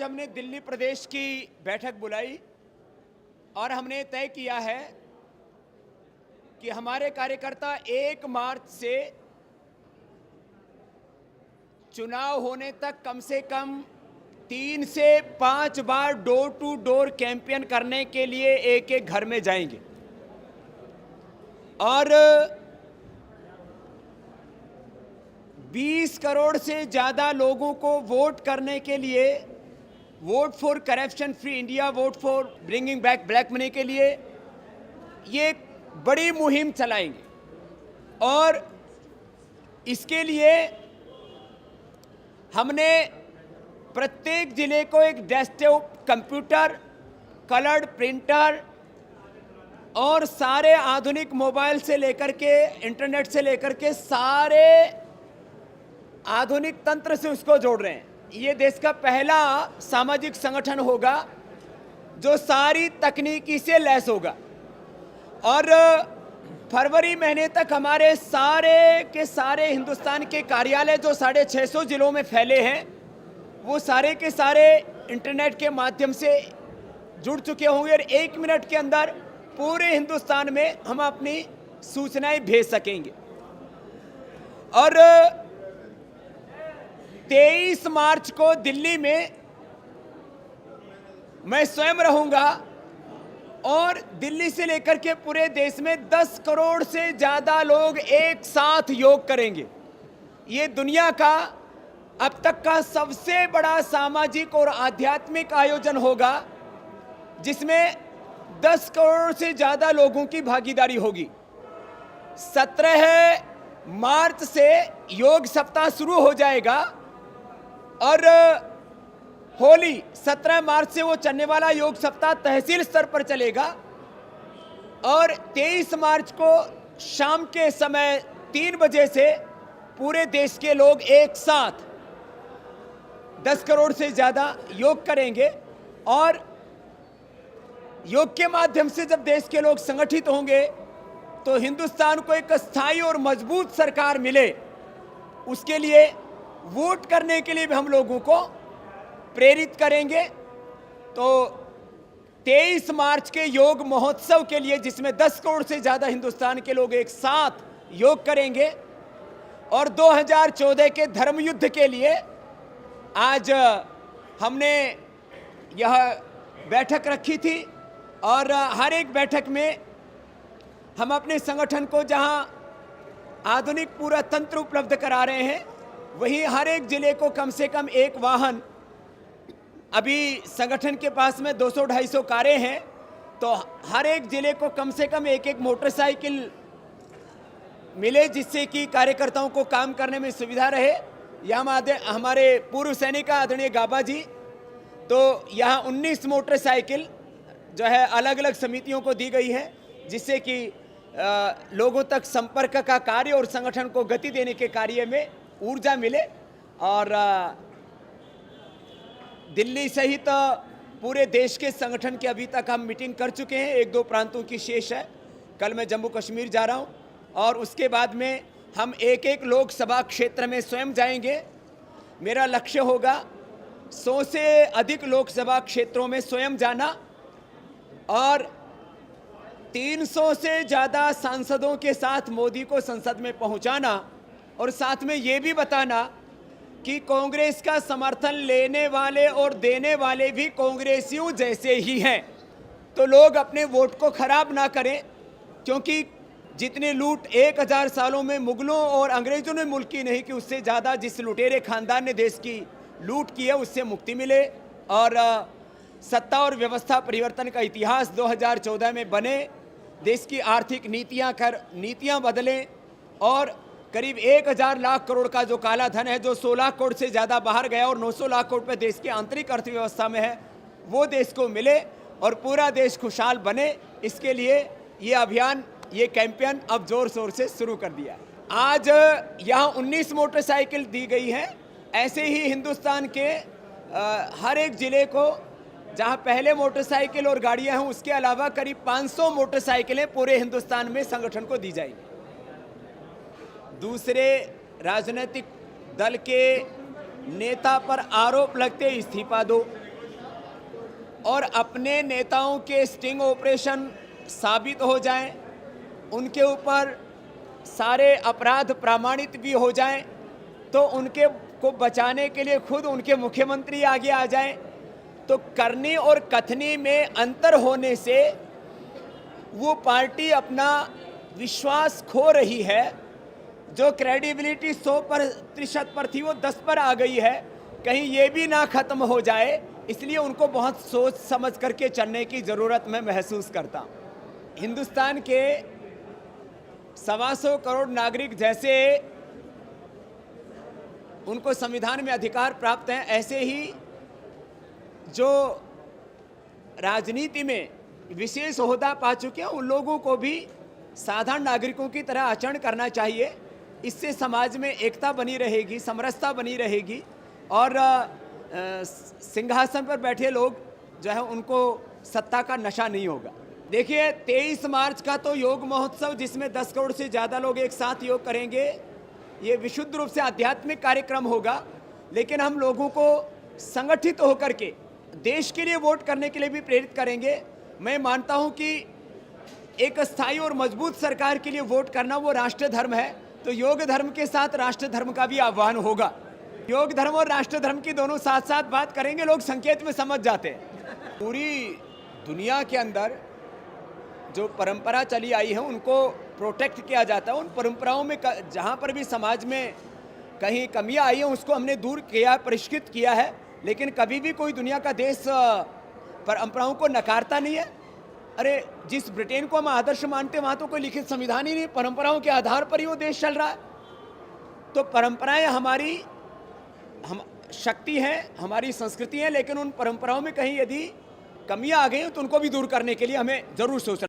हमने दिल्ली प्रदेश की बैठक बुलाई और हमने तय किया है कि हमारे कार्यकर्ता 1 मार्च से चुनाव होने तक कम से कम 3 से 5 बार डोर टू डोर कैंपेन करने के लिए एक एक घर में जाएंगे और 20 करोड़ से ज़्यादा लोगों को वोट करने के लिए, vote for corruption free India, vote for bringing back black money के लिए ये बड़ी मुहिम चलाएंगे। और इसके लिए हमने प्रत्येक जिले को एक डेस्कटॉप कंप्यूटर, कलर्ड प्रिंटर और सारे आधुनिक मोबाइल से लेकर के इंटरनेट से लेकर के सारे आधुनिक तंत्र से उसको जोड़ रहे हैं। ये देश का पहला सामाजिक संगठन होगा जो सारी तकनीकी से लैस होगा और फरवरी महीने तक हमारे सारे के सारे हिंदुस्तान के कार्यालय जो 650 जिलों में फैले हैं वो सारे के सारे इंटरनेट के माध्यम से जुड़ चुके होंगे और 1 मिनट के अंदर पूरे हिंदुस्तान में हम अपनी सूचनाएं भेज सकेंगे। और 23 मार्च को दिल्ली में मैं स्वयं रहूंगा और दिल्ली से लेकर के पूरे देश में 10 करोड़ से ज़्यादा लोग एक साथ योग करेंगे। ये दुनिया का अब तक का सबसे बड़ा सामाजिक और आध्यात्मिक आयोजन होगा जिसमें 10 करोड़ से ज़्यादा लोगों की भागीदारी होगी। 17 मार्च से योग सप्ताह शुरू हो जाएगा और होली 17 मार्च से वो चलने वाला योग सप्ताह तहसील स्तर पर चलेगा और 23 मार्च को शाम के समय 3 बजे से पूरे देश के लोग एक साथ 10 करोड़ से ज़्यादा योग करेंगे। और योग के माध्यम से जब देश के लोग संगठित होंगे तो हिंदुस्तान को एक स्थायी और मजबूत सरकार मिले, उसके लिए वोट करने के लिए भी हम लोगों को प्रेरित करेंगे। तो 23 मार्च के योग महोत्सव के लिए जिसमें 10 करोड़ से ज़्यादा हिंदुस्तान के लोग एक साथ योग करेंगे और 2014 के धर्म युद्ध के लिए आज हमने यह बैठक रखी थी और हर एक बैठक में हम अपने संगठन को जहां आधुनिक पूरा तंत्र उपलब्ध करा रहे हैं वहीं हर एक जिले को कम से कम एक वाहन, अभी संगठन के पास में 200-250 कारें हैं तो हर एक जिले को कम से कम एक एक मोटरसाइकिल मिले जिससे कि कार्यकर्ताओं को काम करने में सुविधा रहे। यहाँ हमारे पूर्व सैनिक आदरणीय गाबा जी, तो यहाँ 19 मोटरसाइकिल जो है अलग अलग समितियों को दी गई है जिससे कि लोगों तक संपर्क का कार्य और संगठन को गति देने के कार्य में ऊर्जा मिले। और दिल्ली सहित पूरे देश के संगठन के अभी तक हम मीटिंग कर चुके हैं, 1-2 प्रांतों की शेष है। कल मैं जम्मू कश्मीर जा रहा हूं और उसके बाद में हम एक एक लोकसभा क्षेत्र में स्वयं जाएंगे। मेरा लक्ष्य होगा 100 से अधिक लोकसभा क्षेत्रों में स्वयं जाना और 300 से ज़्यादा सांसदों के साथ मोदी को संसद में पहुंचाना और साथ में ये भी बताना कि कांग्रेस का समर्थन लेने वाले और देने वाले भी कांग्रेसियों जैसे ही हैं। तो लोग अपने वोट को खराब ना करें, क्योंकि जितने लूट 1000 सालों में मुगलों और अंग्रेजों ने मुल्क की नहीं की, उससे ज़्यादा जिस लुटेरे खानदान ने देश की लूट की है उससे मुक्ति मिले और सत्ता और व्यवस्था परिवर्तन का इतिहास 2014 में बने, देश की आर्थिक नीतियां बदलें और करीब 1000 लाख करोड़ का जो काला धन है जो 100 लाख करोड़ से ज़्यादा बाहर गया और 900 लाख करोड़ पे देश की आंतरिक अर्थव्यवस्था में है वो देश को मिले और पूरा देश खुशहाल बने। इसके लिए ये अभियान, ये कैंपेन अब जोर शोर से शुरू कर दिया है। आज यहाँ 19 मोटरसाइकिल दी गई हैं। ऐसे ही हिंदुस्तान के हर एक ज़िले को जहाँ पहले मोटरसाइकिल और गाड़ियाँ हैं उसके अलावा करीब 500 मोटरसाइकिलें पूरे हिंदुस्तान में संगठन को दी जाएंगी। दूसरे राजनीतिक दल के नेता पर आरोप लगते इस्तीफा दो, और अपने नेताओं के स्टिंग ऑपरेशन साबित हो जाएं, उनके ऊपर सारे अपराध प्रमाणित भी हो जाएं, तो उनके को बचाने के लिए खुद उनके मुख्यमंत्री आगे आ जाएं, तो करनी और कथनी में अंतर होने से वो पार्टी अपना विश्वास खो रही है। जो क्रेडिबिलिटी 100% पर थी वो 10 पर आ गई है। कहीं ये भी ना खत्म हो जाए, इसलिए उनको बहुत सोच समझ करके चलने की ज़रूरत मैं महसूस करता हूँ। हिंदुस्तान के 125 करोड़ नागरिक जैसे उनको संविधान में अधिकार प्राप्त हैं, ऐसे ही जो राजनीति में विशेष ओहदा पा चुके हैं उन लोगों को भी साधारण नागरिकों की तरह आचरण करना चाहिए। इससे समाज में एकता बनी रहेगी, समरसता बनी रहेगी और सिंहासन पर बैठे लोग जो है उनको सत्ता का नशा नहीं होगा। देखिए 23 मार्च का तो योग महोत्सव, जिसमें 10 करोड़ से ज़्यादा लोग एक साथ योग करेंगे, ये विशुद्ध रूप से आध्यात्मिक कार्यक्रम होगा। लेकिन हम लोगों को संगठित होकर के देश के लिए वोट करने के लिए भी प्रेरित करेंगे। मैं मानता हूं कि एक स्थायी और मजबूत सरकार के लिए वोट करना वो राष्ट्र धर्म है, तो योग धर्म के साथ राष्ट्र धर्म का भी आह्वान होगा। योग धर्म और राष्ट्र धर्म की दोनों साथ साथ बात करेंगे, लोग संकेत में समझ जाते हैं। पूरी दुनिया के अंदर जो परंपरा चली आई है उनको प्रोटेक्ट किया जाता है। उन परंपराओं में जहाँ पर भी समाज में कहीं कमियां आई हैं उसको हमने दूर किया, परिष्कृत किया है। लेकिन कभी भी कोई दुनिया का देश परंपराओं को नकारता नहीं है। अरे जिस ब्रिटेन को हम आदर्श मानते हैं वहाँ तो कोई लिखित संविधान ही नहीं, परंपराओं के आधार पर ही वो देश चल रहा है। तो परंपराएं हमारी हम शक्ति हैं, हमारी संस्कृति है, लेकिन उन परंपराओं में कहीं यदि कमियां आ गई तो उनको भी दूर करने के लिए हमें जरूर सोचना